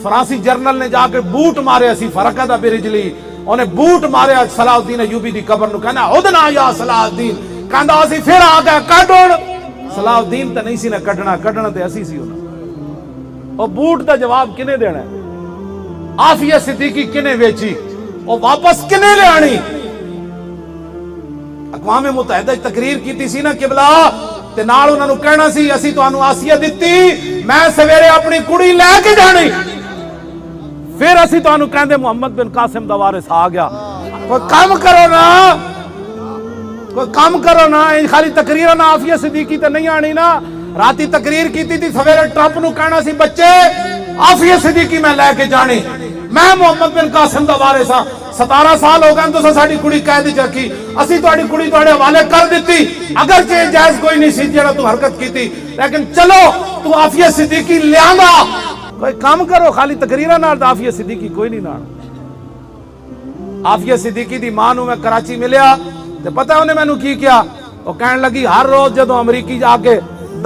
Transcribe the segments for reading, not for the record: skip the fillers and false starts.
फ्रांसी journal ने जाके boot मारे सी फरका दा बिरजली उन्हें बूट मारे सलाउद्दीन अयूबी दी कबर नु कहना उदना या सलाउद्दीन कहंदा असी फिर आ गए कढण सलाउद्दीन तो नहीं सी ना कढना ते असी सी ओ बूट दा जवाब किने देना आफिया सिद्दीकी किने वेची ओ वापस किने ले आनी अक़वाम मुत्तहिदा तकरीर कीती सी ना किबला ते नाल उन्हां नु कहना सी असी तुहानू आसिया दित्ती मैं सवेरे अपनी कुड़ी लेके जानी फिर असी तुहानू कहंदे मुहम्मद बिन कासिम दा वारिस आ गया कोई काम करो ना खाली तकरीर ना आफिया सिद्दीकी ते नहीं आनी ना राती तकरीर कीती थी सवेरे ट्रंप नु कहना सी बच्चे आफिया सिद्दीकी मैं लेके जानी मैं मुहम्मद बिन कासिम दा वारिस हां 17 साल हो गए तुसां साडी कुड़ी कैद च रखी असी तुहाडी कुड़ी तुहाडे हवाले कर दित्ती अगर जे जायज कोई नहीं सी जेड़ा तू हरकत कीती लेकिन चलो तू आफिया सिद्दीकी लियांदा कोई काम करो खाली तकरीर नाल आफिया सिद्दीकी कोई नहीं नाल आफिया सिद्दीकी दी मां नु मैं कराची मिलिया ते पता उन्हें मैनू की किया वो कहन लगी हर रोज जदों अमरीकी जाके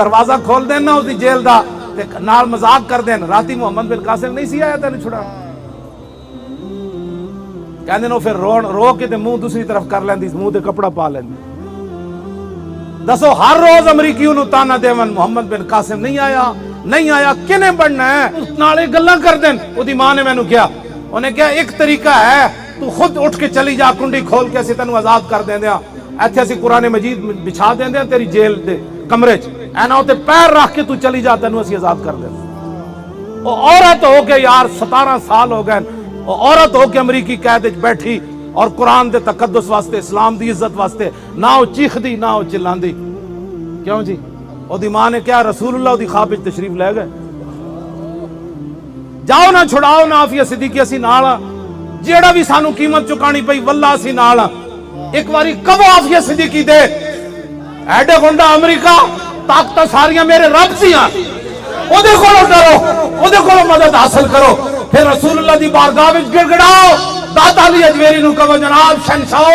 दरवाजा खोल देन ना उसदी जेल दा ते नाल मजाक कर देन राती मुहम्मद बिन कासिम नहीं सी आया तेन छुड़ा कहंदे नो फिर रो के ते मुंह दूसरी तरफ कर लैंदी मुंह ते कपड़ा पा लैंदी दसो हर रोज अमरीकी उन्होंने ताना देवन मुहम्मद बिन कासिम नहीं आया किने बनना है नाले गल्लां कर देन ओदी मां ने मैनू कहा उन्हें कहा एक तरीका है तू खुद उठ के चली जा कुंडी खोल के असीं तैनूं आजाद कर देंदे आ इत्थे असीं कुरान मजीद बिछा देंदे आ तेरी जेल दे कमरे च ऐना उत्ते पैर रख के तू चली जा तैनूं असीं आजाद कर देंदे ओ औरत हो के यार 17 साल हो गए औरत हो के अमरीकी कैद च बैठी और कुरान दे तकद्दुस वास्ते इस्लाम दी इज्जत वास्ते ना वो चीखदी ना वो चिल्लांदी क्यों जी ओदी मां ने क्या रसूलुल्लाह दी ख्वाब विच तशरीफ ले गए जाओ ना छुड़ाओ ना आफिया सिद्दीकी असीं नाल जेड़ा भी सानू कीमत चुकानी पई वल्ला असीं नाल एक बारी कबो आफिया सिद्दीकी दे एडे गुंडा अमरीका ताकत सारियां मेरे रब सियां ओदे कोलों डरो ओदे कोलों मदद हासिल करो फिर रसूलुल्लाह दी बारगाह विच गिड़गिड़ाओ दाता अली अजमेरी नु कहो जनाब शहंशाह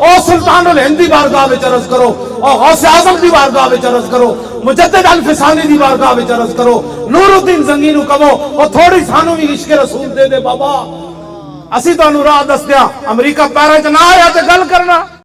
ओ सुल्तानुल हिंद दी बारगाह विच अर्ज करो ओ गौसे आजम दी बारगाह विच अर्ज करो मुजद्दिद अल फिसानी दी बारगाह विच अर्ज करो नूरुद्दीन जंगी नु कहो ओ थोड़ी सानू भी इश्क रसूल दे बाबा असी तुहानू राह दस दिया अमरीका पैरां च ना आया ते गल करना।